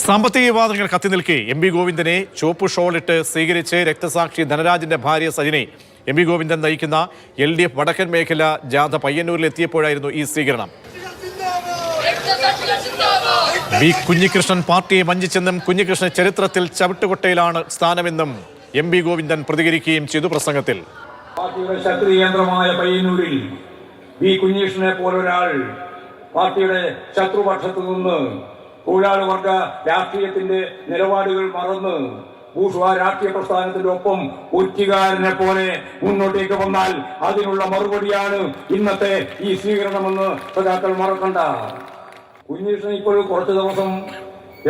സാമ്പത്തിക വിവാദങ്ങൾ കത്തിനിൽക്കെ എം.വി. ഗോവിന്ദനെ ചുവപ്പ് ഷോളിട്ട് സ്വീകരിച്ച് രക്തസാക്ഷി ധനരാജിന്റെ ഭാര്യ സജിനെ എം.വി. ഗോവിന്ദൻ നയിക്കുന്ന LDF വടക്കൻ മേഖല ജാഥ പയ്യന്നൂരിൽ എത്തിയപ്പോഴായിരുന്നു ഈ സ്വീകരണം. വി കുഞ്ഞികൃഷ്ണൻ പാർട്ടിയെ വഞ്ചിച്ചെന്നും കുഞ്ഞികൃഷ്ണൻ ചരിത്രത്തിൽ ചവിട്ടുകൊട്ടയിലാണ് സ്ഥാനമെന്നും എം.വി. ഗോവിന്ദൻ പ്രതികരിക്കുകയും ചെയ്തു. പ്രസംഗത്തിൽ പാർട്ടിയുടെ ശക്തി കേന്ദ്രമായ പയ്യന്നൂരിൽ വി കുഞ്ഞികൃഷ്ണനെ പോലൊരാൾ പാർട്ടിയുടെ ശത്രുപക്ഷത്തു നിന്ന് തൊഴിലാളി വർഗ രാഷ്ട്രീയത്തിന്റെ നിലപാടുകൾ മറന്ന് ബൂർഷ്വാ രാഷ്ട്രീയ പ്രസ്ഥാനത്തിന്റെ ഒപ്പം ഒറ്റുകാരനെ പോലെ മുന്നോട്ടേക്ക് വന്നാൽ അതിനുള്ള മറുപടിയാണ് ഇന്നത്തെ ഈ സ്വീകരണമെന്ന് സഖാക്കൾ മറക്കണ്ട. കുഞ്ഞികൃഷ്ണൻ ഇപ്പോൾ കുറച്ചു ദിവസം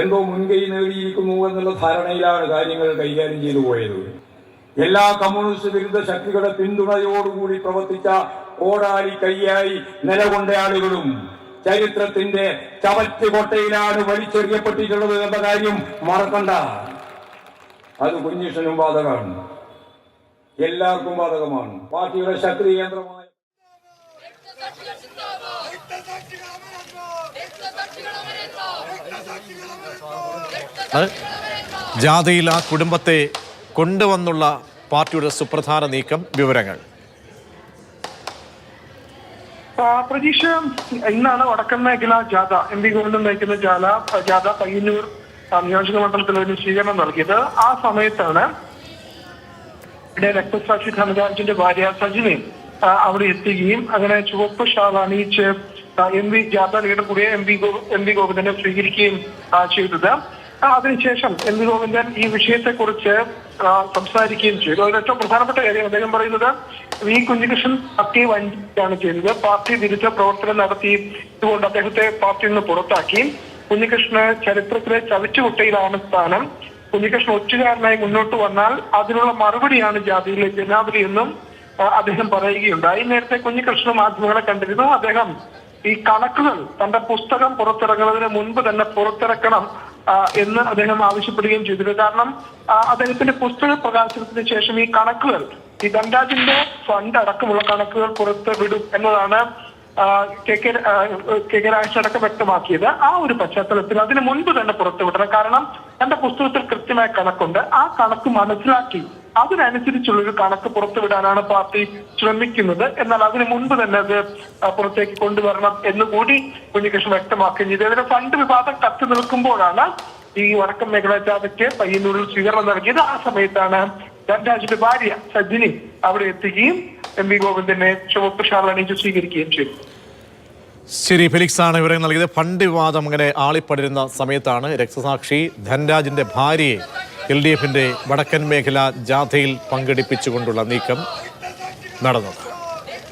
എന്തോ മുൻകൈ നേടിയിരിക്കുന്നു എന്നുള്ള ധാരണയിലാണ് കാര്യങ്ങൾ കൈകാര്യം ചെയ്തു പോയത്. എല്ലാ കമ്മ്യൂണിസ്റ്റ് വിരുദ്ധ ശക്തികളുടെ പിന്തുണയോടുകൂടി പ്രവർത്തിച്ച കോടാലി കൈയായി നിലകൊണ്ട ആളുകളും ചരിത്രത്തിന്റെ ചവറ്റുകൊട്ടയിലാണ് വലിച്ചെറിയപ്പെട്ടിട്ടുള്ളത് എന്ന കാര്യം മറക്കണ്ട. അത് കുഞ്ഞികൃഷ്ണനും ബാധകമാണ്, എല്ലാവർക്കും ബാധകമാണ്. പാർട്ടിയുടെ ശക്തി കേന്ദ്രമായ ജാഥയിൽ ആ കുടുംബത്തെ കൊണ്ടുവന്നുള്ള പാർട്ടിയുടെ സുപ്രധാന നീക്കം. വിവരങ്ങൾ പ്രതീക്ഷ, ഇന്നാണ് വടക്കൻ മേഖല ജാഥ എം.വി. ഗോവിന്ദൻ നയിക്കുന്ന ജാഥ പയ്യന്നൂർ നിയോജക മണ്ഡലത്തിൽ ഒരു സ്വീകരണം നൽകിയത്. ആ സമയത്താണ് ഇവിടെ രക്തസാക്ഷി ധനരാജിന്റെ ഭാര്യ സജിനെ അവിടെ എത്തുകയും അങ്ങനെ ചുവപ്പ് ഷാൾ അണിയിച്ച് എം.വി. ജാഥ ലീഡർ കൂടിയ എം.വി. ഗോവിന്ദനെ സ്വീകരിക്കുകയും ചെയ്തത്. അതിനുശേഷം എം.വി. ഗോവിന്ദൻ ഈ വിഷയത്തെക്കുറിച്ച് സംസാരിക്കുകയും ചെയ്തു. അതിൽ ഏറ്റവും പ്രധാനപ്പെട്ട കാര്യം അദ്ദേഹം പറയുന്നത് വി കുഞ്ഞികൃഷ്ണൻ പാർട്ടിയെ വഞ്ചിക്കുകയാണ് ചെയ്തത്. പാർട്ടി വിരുദ്ധ പ്രവർത്തനം നടത്തിയതുകൊണ്ട് അദ്ദേഹത്തെ പാർട്ടിയിൽ നിന്ന് പുറത്താക്കി. കുഞ്ഞികൃഷ്ണന് ചരിത്രത്തിലെ ചവിറ്റുകുട്ടയിലാണ് സ്ഥാനം. കുഞ്ഞികൃഷ്ണൻ ഒറ്റുകാരനായി മുന്നോട്ട് വന്നാൽ അതിനുള്ള മറുപടിയാണ് ജാഥയിലെ ജനാവലി എന്നും അദ്ദേഹം പറയുകയുണ്ടായി. നേരത്തെ കുഞ്ഞികൃഷ്ണൻ മാധ്യമങ്ങളെ കണ്ടിരുന്നു. അദ്ദേഹം ഈ കണക്കുകൾ തന്റെ പുസ്തകം പുറത്തിറങ്ങുന്നതിന് മുൻപ് തന്നെ പുറത്തിറക്കണം എന്ന് അദ്ദേഹം ആവശ്യപ്പെടുകയും ചെയ്തിരുന്നു. കാരണം അദ്ദേഹത്തിന്റെ പുസ്തക പ്രകാശനത്തിന് ശേഷം ഈ കണക്കുകൾ, ഈ ധനരാജിന്റെ ഫണ്ട് അടക്കമുള്ള കണക്കുകൾ പുറത്ത് വിടും എന്നതാണ് കെ രാജേഷ് വ്യക്തമാക്കിയത്. ആ ഒരു പശ്ചാത്തലത്തിൽ അതിന് മുൻപ് തന്നെ പുറത്തുവിടണം. കാരണം തന്റെ പുസ്തകത്തിൽ കൃത്യമായ കണക്കുണ്ട്. ആ കണക്ക് മനസ്സിലാക്കി അതിനനുസരിച്ചുള്ളൊരു കണക്ക് പുറത്തുവിടാനാണ് പാർട്ടി ശ്രമിക്കുന്നത്. എന്നാൽ അതിന് മുൻപ് തന്നെ അത് പുറത്തേക്ക് കൊണ്ടുവരണം എന്നുകൂടി കുഞ്ഞികൃഷ്ണൻ വ്യക്തമാക്കുകയും ചെയ്തു. അതിന് ഫണ്ട് വിവാദം കത്തി നിൽക്കുമ്പോഴാണ് ഈ വടക്കൻ മേഖലാ ജാഥയ്ക്ക് പയ്യന്നൂരിൽ സ്വീകരണം നൽകിയത്. ആ സമയത്താണ് ധനരാജിന്റെ ഭാര്യ സജിനി അവിടെ എത്തുകയും എം.വി. ഗോവിന്ദനെ ചുവപ്പ് ഷാൾ അണിയിച്ച് സ്വീകരിക്കുകയും ചെയ്തു. ശരി, ഫെലിക്സ് ആണ് വിവരങ്ങൾ നൽകിയത്. ഫണ്ട് വിവാദം അങ്ങനെ ആളിപ്പടരുന്ന സമയത്താണ് രക്തസാക്ഷി ധനരാജിന്റെ ഭാര്യയെ LDFന്റെ വടക്കൻ മേഖല ജാഥയിൽ പങ്കെടുപ്പിച്ചുകൊണ്ടുള്ള നീക്കം നടന്നത്.